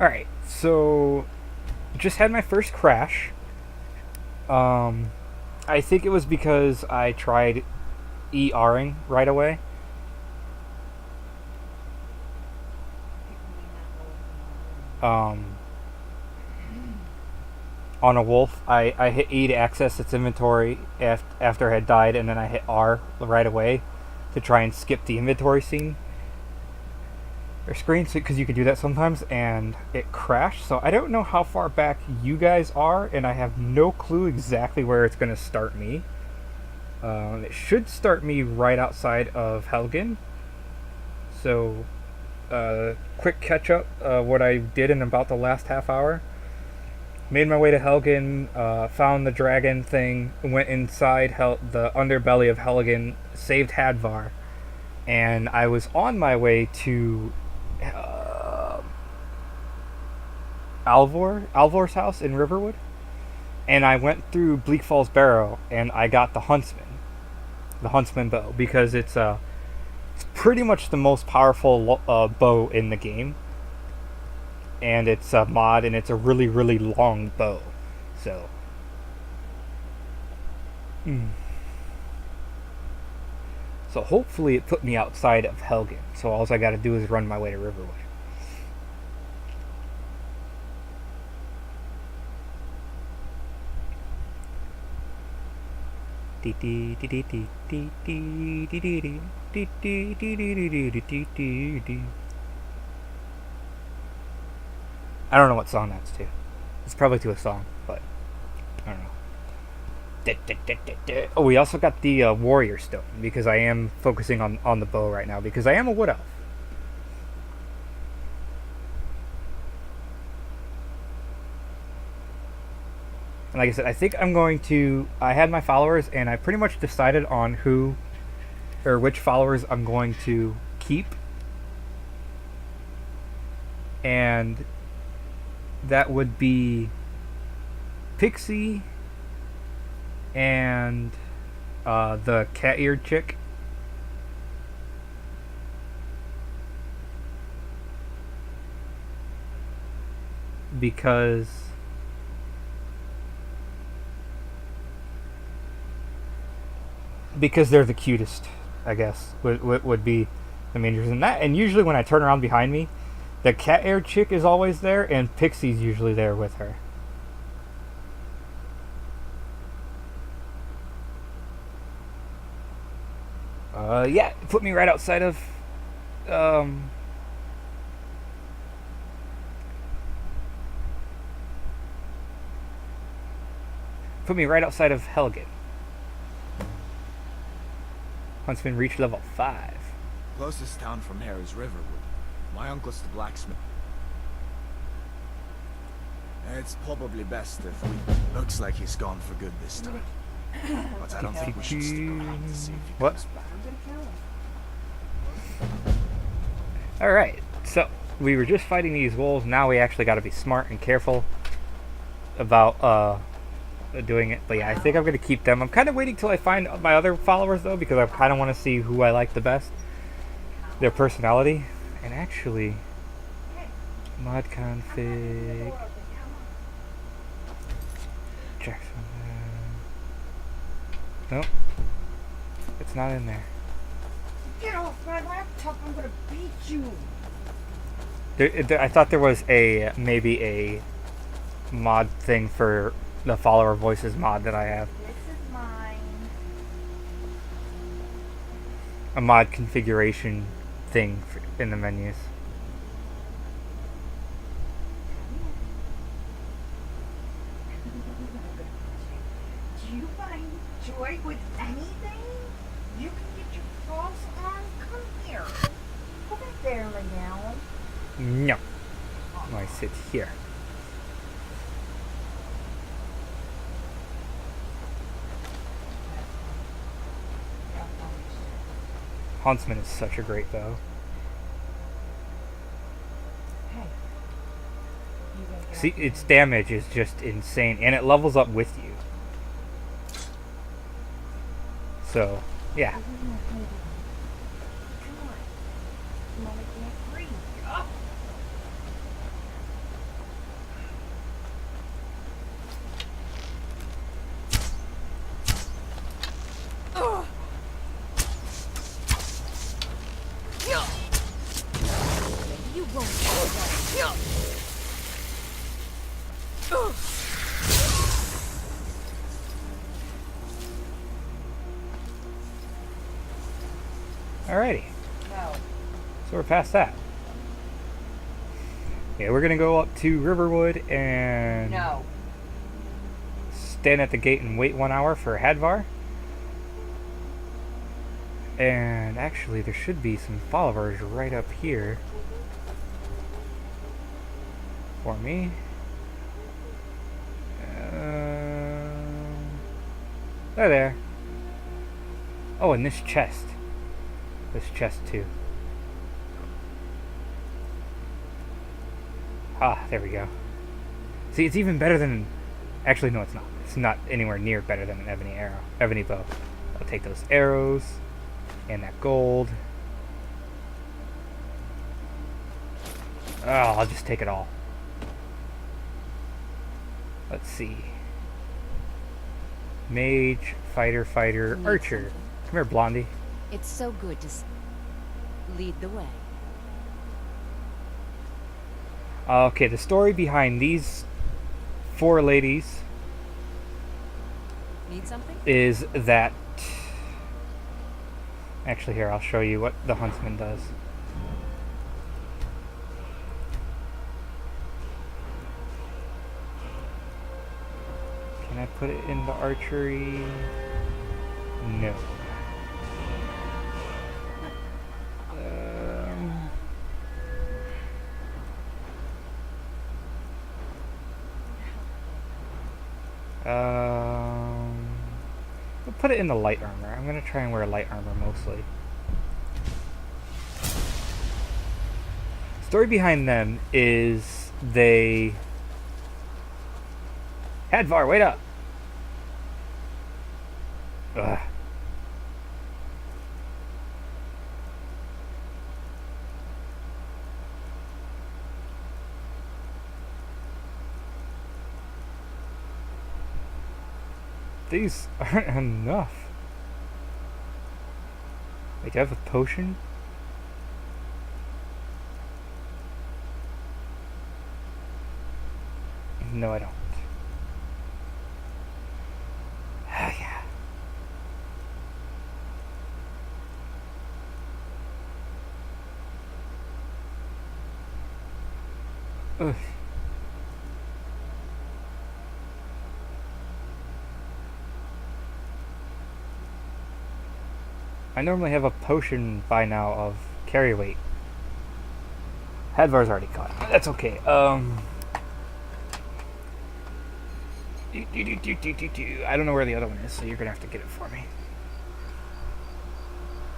Alright, so just had my first crash. I think it was because I tried ERing right away. Um, on a wolf, I hit E to access its inventory after it had died, and then I hit R right away to try and skip the inventory scene or screen, because you can do that sometimes, and it crashed. So I don't know how far back you guys are, and I have no clue exactly where it's going to start me. It should start me right outside of Helgen. So, quick catch up. What I did in about the last half hour. Made my way to Helgen, found the dragon thing, went inside the underbelly of Helgen, saved Hadvar, and I was on my way to Alvor's house in Riverwood, and I went through Bleak Falls Barrow, and I got the Huntsman bow, because it's pretty much the most powerful bow in the game, and it's a mod, and it's a really, really long bow. So, so hopefully it put me outside of Helgen. So all I got to do is run my way to Riverwood. I don't know what song that's to. It's probably to a song, but I don't know. Oh, we also got the Warrior Stone, because I am focusing on the bow right now, because I am a Wood Elf. And like I said, I think I'm going to... I had my followers, and I pretty much decided on who or which followers I'm going to keep. And that would be Pixie and the cat-eared chick. Because they're the cutest, I guess, would be the main reason. And usually when I turn around behind me, the cat-eared chick is always there, and Pixie's usually there with her. Yeah, put me right outside of... put me right outside of Helgen. Huntsman reached level 5. Closest town from here is Riverwood. My uncle's the blacksmith. It's probably best if we... Looks like he's gone for good this time. But I don't think we should stick around to see if he comes back. Alright, so we were just fighting these wolves. Now we actually got to be smart and careful about doing it. But yeah, I think I'm going to keep them. I'm kind of waiting till I find my other followers, though, because I kind of want to see who I like the best. Their personality. And actually, mod config. Check something. Nope. It's not in there. Get off my laptop, I'm gonna beat you. I thought there was maybe a mod thing for the follower voices mod that I have. This is mine. A mod configuration thing in the menus. Do you find joy with anything? You can get your claws on. Come here. Go back there and lay down. No. I sit here. Huntsman is such a great bow. Hey. See, its damage is just insane, and it levels up with you. So, yeah. Come on. You wanna get free? Up. You won't fall down. Alrighty. No. So we're past that. Yeah, we're gonna go up to Riverwood and No. stand at the gate and wait 1 hour for Hadvar. And actually, there should be some followers right up here for me. They're there. Oh, and this chest. This chest too. Ah, there we go. See, it's even better than... Actually, no, it's not. It's not anywhere near better than an ebony arrow. Ebony bow. I'll take those arrows and that gold. Oh, I'll just take it all. Let's see. Mage, fighter, Need archer. something? Come here, Blondie. It's so good to lead the way. Okay, the story behind these 4 ladies Need something? is that... Actually, here, I'll show you what the huntsman does. Can I put it into archery? No. We'll put it in the light armor. I'm gonna try and wear light armor mostly. Story behind them is they... Hadvar, wait up! Ugh. These aren't enough. Wait, do I have a potion? No, I don't. Ah, yeah. Ugh. I normally have a potion by now of carry weight. Hadvar's already caught. That's okay. I don't know where the other one is, so you're gonna have to get it for me.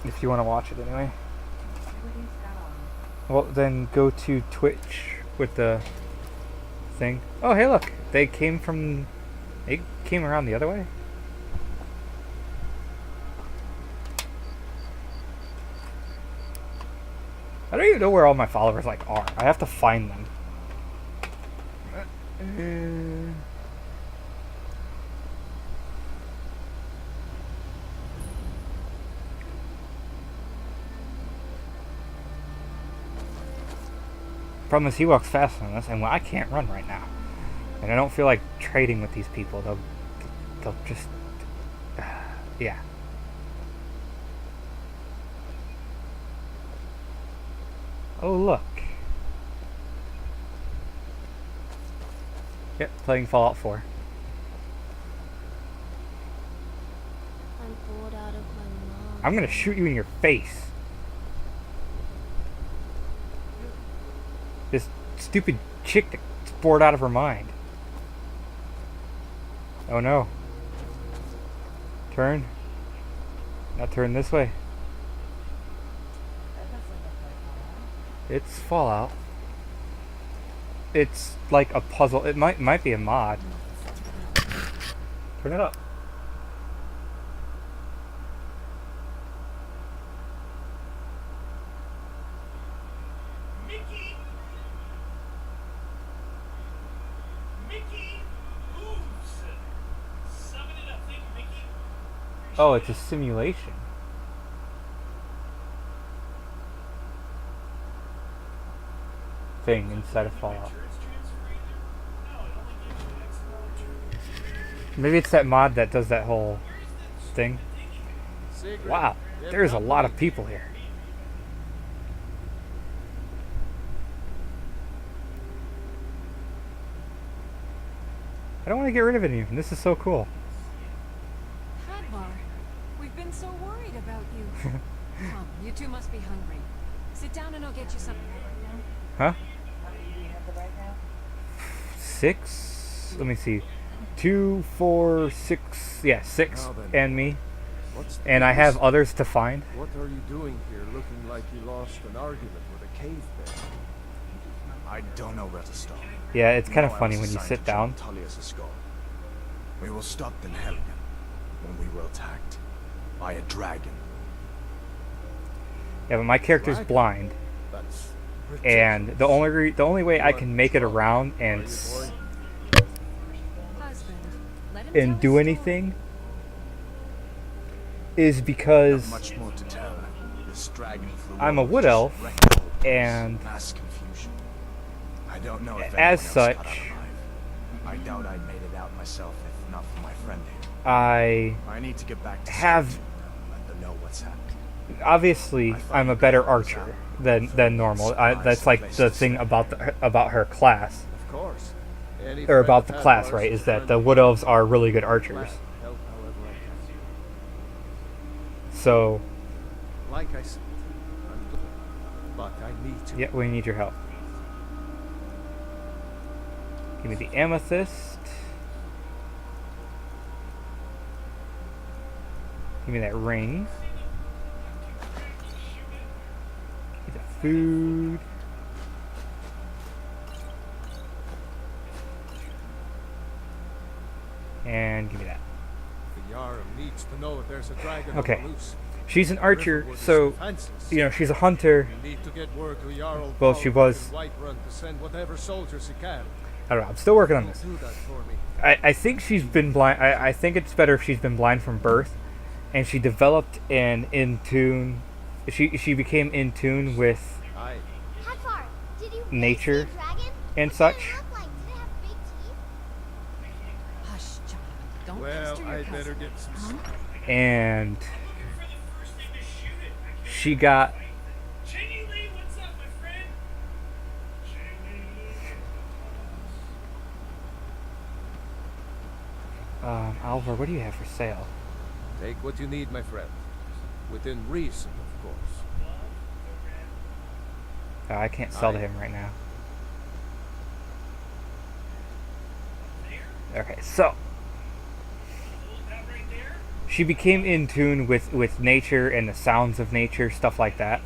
If you want to watch it anyway. Well, then go to Twitch with the thing. Oh, hey, look. They came around the other way? I don't even know where all my followers are. I have to find them. Problem is he walks faster than us, and I can't run right now. And I don't feel like trading with these people. They'll just... yeah. Oh, look. Yep, playing Fallout 4. I'm bored out of my mind. I'm gonna shoot you in your face. This stupid chick that's bored out of her mind. Oh no. Turn. Now turn this way. It's Fallout. It's like a puzzle. It might be a mod. Turn it up. Mickey, moves. Summon it up, thank you, Mickey. Oh, it's a simulation. thing inside of Fallout. Maybe it's that mod that does that whole thing. Wow, there's a lot of people here. I don't want to get rid of any of them. This is so cool. Hadvar, we've been so worried about you. Come, you two must be hungry. Sit down and I'll get you some. Huh? Do you have the right now? 6? Let me see. 2, 4, 6. Yeah, 6 Now then, and me. What's the And I have business? others to find. What are you doing here looking like you lost an argument with a cave bear? I don't know where to start. Yeah, it's kind of No, I funny was when you assigned sit to down. join Tullius' skull. We were stopped in Helgen when we were attacked by a dragon. Yeah, but my character's Dragon? blind, That's and the only way I can make it around Are and you boy? Husband, let him and tell do his anything is Not because much more to tell. This dragon flew I'm a over, wood just elf, wrecked the whole place. and Mass confusion. I don't know if as anyone else such- got out alive. I doubt I made it out myself if not for my friend here. I I need to get back to have Skyrim and let them know what's happening. obviously I'm a better archer than normal. That's like the thing about her class, Of course. Any or friend about of the class, Hadvar's right? is Is that friend the of wood mine. elves are really good archers. Help however I can. So Like I said, but I need to. yeah, we need your help. Give me the amethyst. Give me that ring. Get the food. And give me that. The Jarl needs to know if there's a dragon Okay. on the loose. She's an archer, Riverwood is so defenseless. you know she's a hunter. We need to get word to Jarl Well, Paul she back was- in Whiterun to send whatever soldiers he can. I don't know. I'm still working on He'll this. do that for me. I think she's been blind. I think it's better if she's been blind from birth, and she developed an in tune. She became in tune with Aye. Hadvar, did you Nature really see a dragon? and What such. did it look like? Did it have big teeth? Hush, John. Don't Well, pester your I cousin. better get some sleep. And For the first thing to shoot it. I can't she got Jenny Lee, what's up, my friend? Alvar. What do you have for sale? Take what you need, my friend. Within reason, of course. Oh, I can't sell to Aye. him right now. Okay, so That right there? she became in tune with nature and the sounds of nature, stuff like that.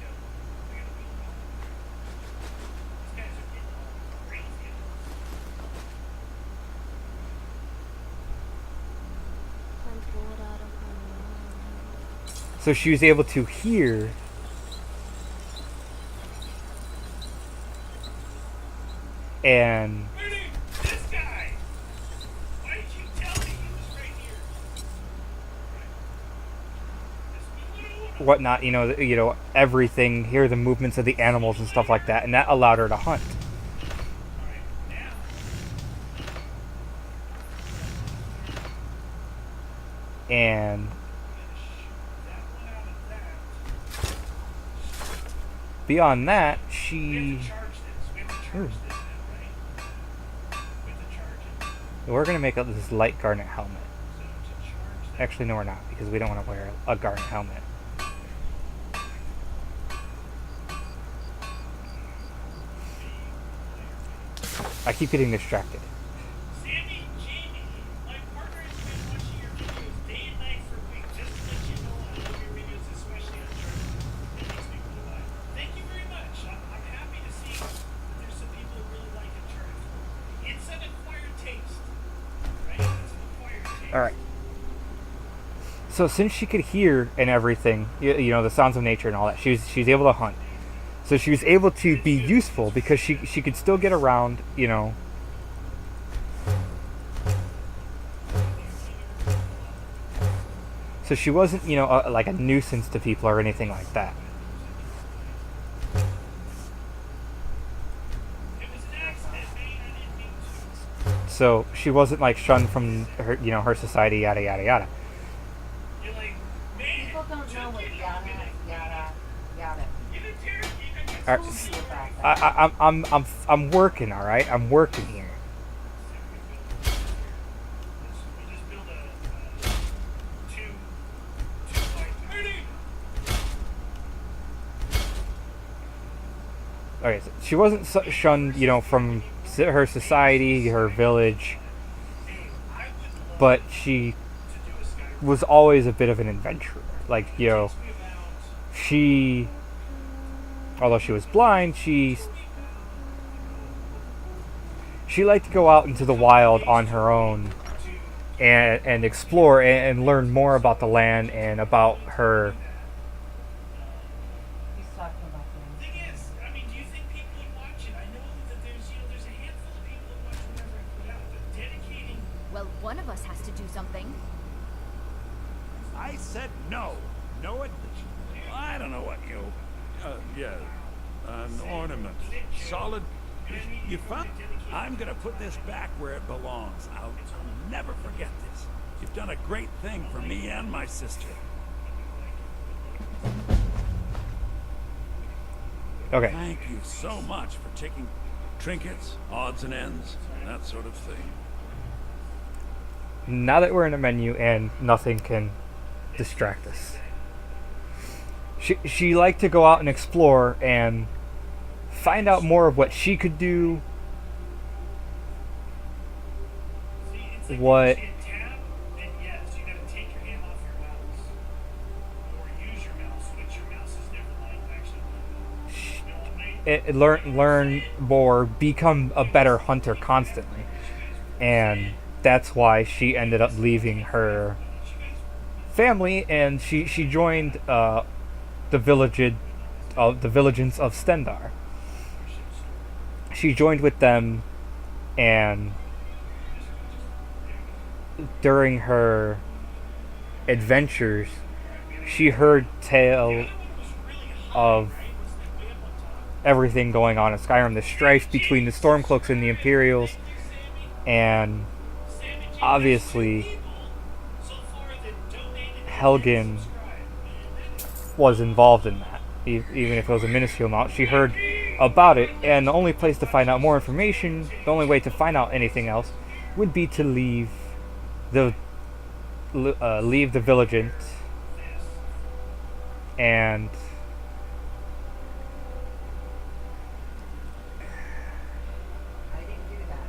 I'm bored out of my mind. So she was able to hear and Ernie, this guy! Why did you tell me he was right here? whatnot. You know everything. Hear the movements of the animals and stuff like that, and that allowed her to hunt. And beyond that, she. Ooh. We're gonna make up this light garnet helmet. Actually, no, we're not, because we don't want to wear a garnet helmet. I keep getting distracted. Sammy, Jamie, my partner has been watching your videos day and night for weeks, just to let you know I love your videos, especially on Uncharted. It makes me feel alive. Thank you very much. I'm happy to see that there's some people who really like Uncharted. It's an acquired taste, right? It's an acquired taste. All right. So since she could hear and everything, you know, the sounds of nature and all that, she's able to hunt. So she was able to be useful because she could still get around, you know. So she wasn't, you know, like a nuisance to people or anything like that. So she wasn't like shunned from her, her society, yada yada yada. You're like, man, People don't know what yada, yada, yada. give it to her, you can All right, Told you about that. I'm working, all right. I'm working here. we'll just build a two white party. Okay, so she wasn't shunned, from her society, her village, I would love but she to do a Skyrim. was always a bit of an adventurer. Like, she, although she was blind, she liked to go out into the wild on her own and explore and learn more about the land and about her. He's talking about that. Thing is, I mean, do you think people would watch it? I know that there's a handful of people that watch whatever I put out, but dedicating. Well, one of us has to do something. I said no. No, I don't know what you. Yeah, an ornament, solid. You found. I'm gonna put this back where it belongs. I'll never forget this. You've done a great thing for me and my sister. Okay. Thank you so much for taking trinkets, odds and ends, that sort of thing. Now that we're in a menu and nothing can distract us, she liked to go out and explore and find out more of what she could do, See, it's like what if you hit tab, then yes, you gotta take your hand off your mouse. Or use your mouse, which your mouse is never like actually. You know what I mean? learn more, become a better hunter constantly, and that's why she ended up leaving her family and she joined the villagins of Stendar. She joined with them, and during her adventures, she heard tale of everything going on in Skyrim, the strife between the Stormcloaks and the Imperials, and obviously Helgen was involved in that, even if it was a minuscule amount. She heard about it, and the only place to find out more information, the only way to find out anything else, would be to leave the Villagent and I didn't do that.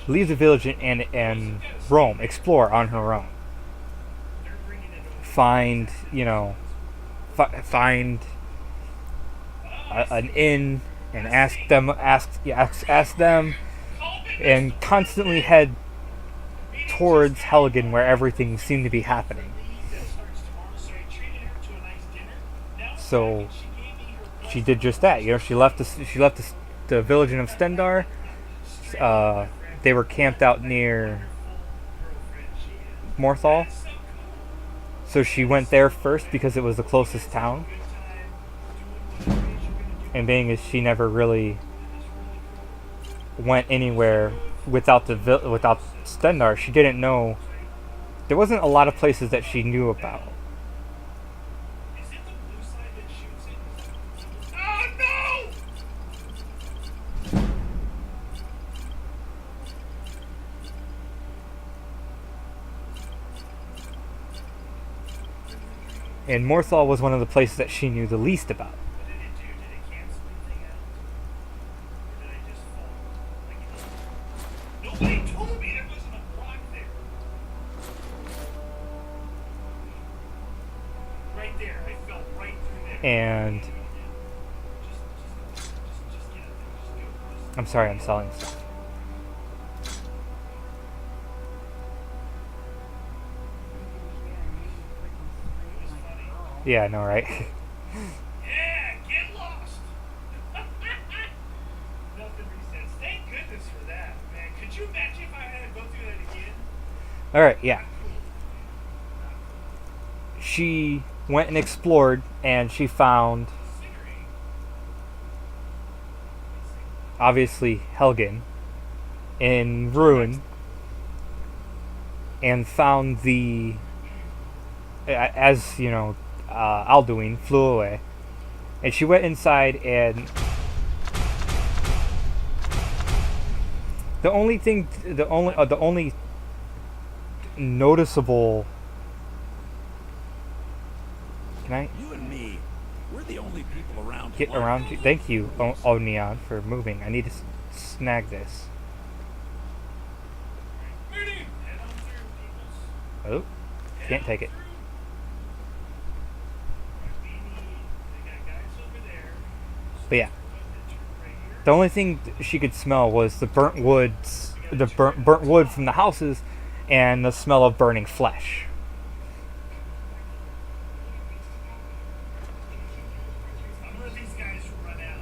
leave the village and roam, explore on her own. Find, find an inn and ask them, and constantly head towards Helgen, where everything seemed to be happening. So she did just that. She left the village of Stendar. They were camped out near Morthal. So she went there first because it was the closest town. And being as she never really went anywhere without without Stendar, she didn't know. There wasn't a lot of places that she knew about. And Morthal was one of the places that she knew the least about. Nobody told me there wasn't a block there. Right there, I fell right through there. And I'm sorry, I'm selling stuff. Yeah, I know, right? Yeah, get lost. Nothing resets. Thank goodness for that, man. Could you imagine if I had to go through that again? Alright, yeah. She went and explored, and she found, obviously, Helgen in ruin, and found as you know, Alduin flew away, and she went inside, and the only noticeable. Can I You and me, we're the only people around. get around you? Thank you, Neon, for moving. I need to snag this. Oh, can't take it. But yeah, the only thing she could smell was the burnt woods, the burnt wood from the houses, and the smell of burning flesh. I'm gonna let these guys run out.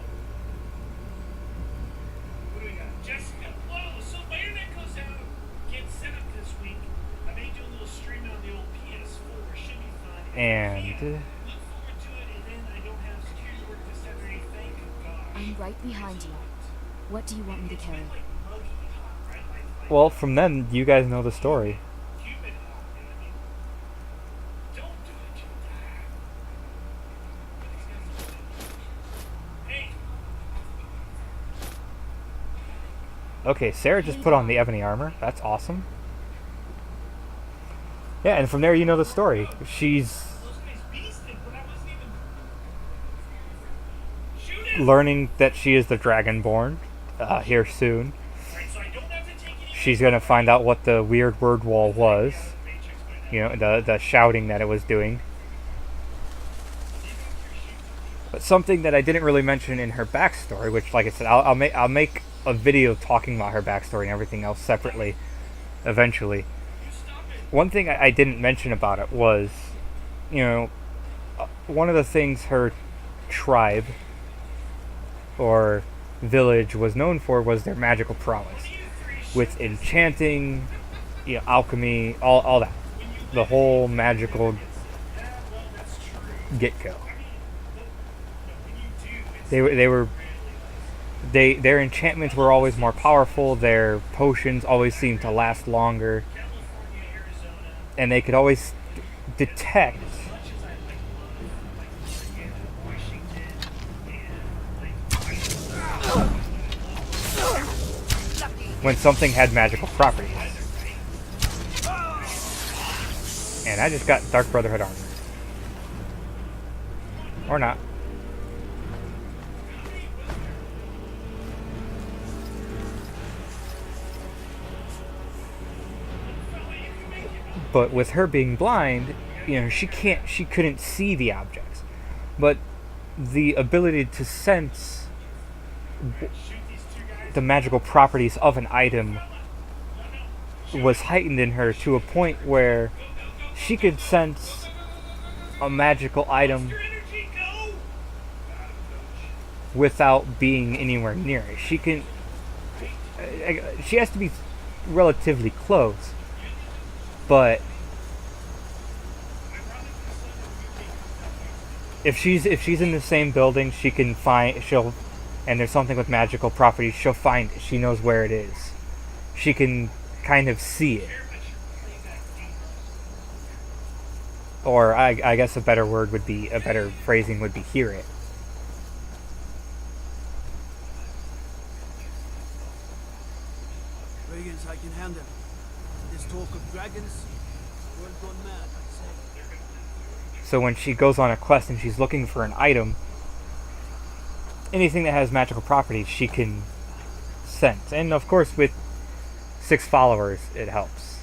What do we got? Jessica, whoa, so my internet goes out, gets set up this week. I may do a little streaming on the old PS4, should be fun. And Look forward to it, and then I don't have security work this Saturday, thank gosh. I'm right behind you. What do you want me to carry? Like muggy hot, right? Like well, from then you guys know the story. humid hot, you know what I mean? Don't do it, you Hey, Okay, Sarah just put on the ebony armor. That's awesome. Yeah, and from there you know the story. She's those guys beasted, but I wasn't even... Shoot him! learning that she is the Dragonborn here soon. Right, so I don't have to take any... She's gonna find out what the weird word wall was. You know, the shouting that it was doing. But something that I didn't really mention in her backstory, which, like I said, I'll make a video talking about her backstory and everything else separately, eventually. One thing I didn't mention about it was, you know, one of the things her tribe or village was known for was their magical prowess, with enchanting, you know, alchemy, all that, the whole magical get-go. Their enchantments were always more powerful. Their potions always seemed to last longer, and they could always detect when something had magical properties. And I just got Dark Brotherhood armor. Or not. But with her being blind, you know, she couldn't see the objects. But the ability to sense the magical properties of an item was heightened in her to a point where she could sense a magical item without being anywhere near it. She has to be relatively close, but if she's in the same building, and there's something with magical properties, she'll find it. She knows where it is. She can kind of see it. Or I guess a better phrasing would be hear it. Brigands I can handle. This talk of dragons, world gone mad, I say. So when she goes on a quest and she's looking for an item, anything that has magical properties she can sense. And of course with 6 followers it helps.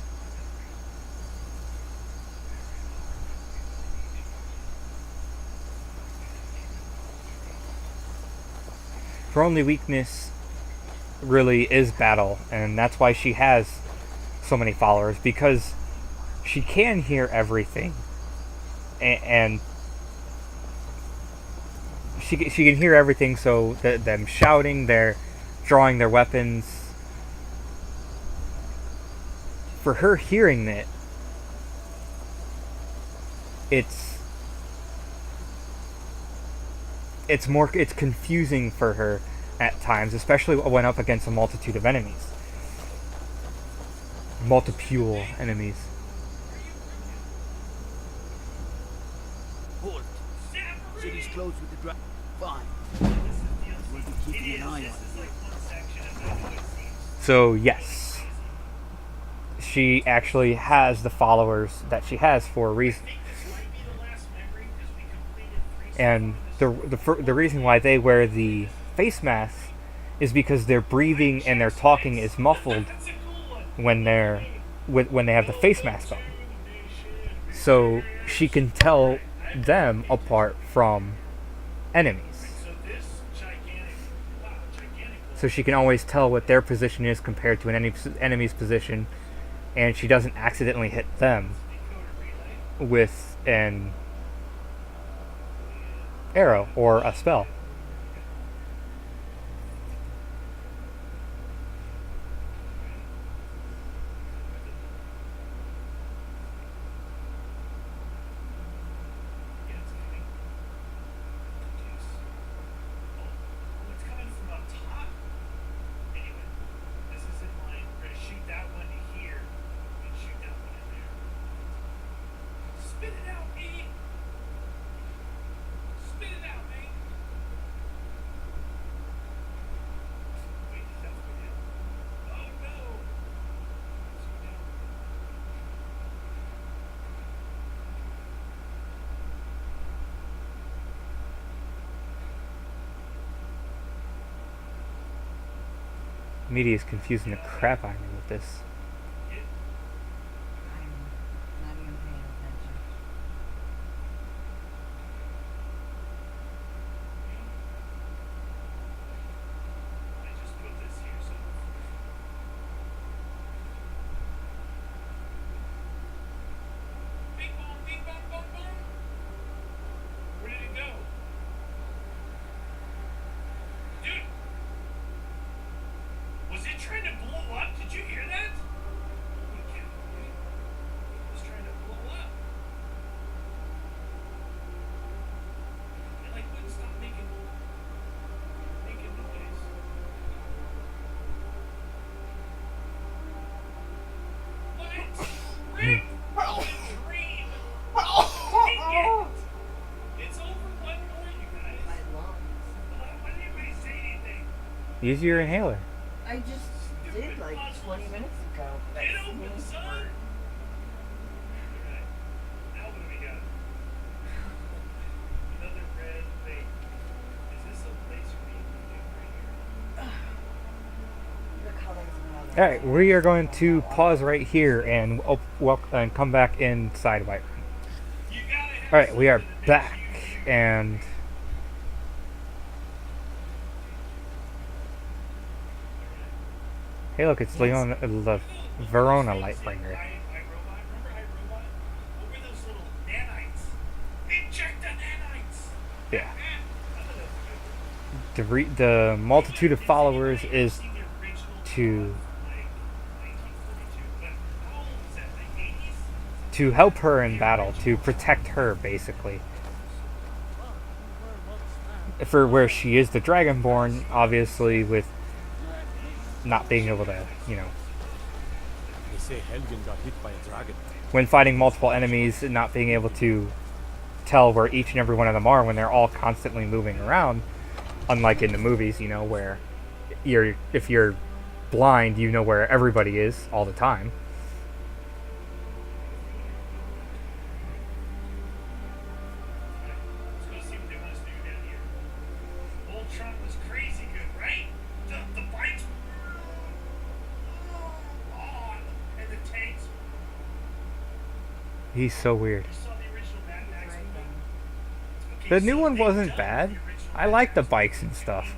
Her only weakness really is battle, and that's why she has so many followers, because she can hear everything, and she can hear everything. So them shouting, they're drawing their weapons. For her hearing it, it's it's confusing for her at times, especially when up against a multitude of enemies. Multipule enemies. Halt. City's closed with the dragon. Fine. We'll be keeping an eye on it. So yes, she actually has the followers that she has for a reason. And the reason why they wear the face masks is because their breathing and their talking is muffled when when they have the face mask on. So she can tell them apart from enemies. So she can always tell what their position is compared to an enemy's position, and she doesn't accidentally hit them with an arrow or a spell. Media is confusing the crap out of me with this. I'm not even paying attention. Where did it go? Dude! Was it trying to blow up? Did you hear that? You can't believe it was trying to blow up. It like wouldn't stop making noise. What? Rip! Dream! Dang it! It's over one more, you guys. My lungs. Why didn't anybody say anything? Use your inhaler. I just did like 20 minutes ago. But I Get open, sneezed son! hard. Alright. Now what do we got? Another red thing. Is this a laser beam thing right here? The colors of colors. Alright, we are going to pause right here and and come back inside White Room. You gotta have Alright, we are something that makes back, you- and hey, look, it's Leon, the Verona Lightbringer. Remember iRobot? What were those little nanites? Inject the nanites! Yeah. I thought that was a good one. The multitude of followers is See the original to like 1942, but how old is that? Like 80s? to help her in battle, to protect her, basically. For where she is the Dragonborn, obviously, with not being able to, you know, They say Helgen got hit by a dragon. when fighting multiple enemies, and not being able to tell where each and every one of them are when they're all constantly moving around, unlike in the movies, you know, where if you're blind, you know where everybody is all the time. Let's go see what they want us to do down here. Voltron was crazy good, right? The bikes were on, and the tanks. He's so weird. You saw the original Mad Max movie? Okay, The so new one they wasn't done bad. the original I Mad like the Max bikes and movie, stuff.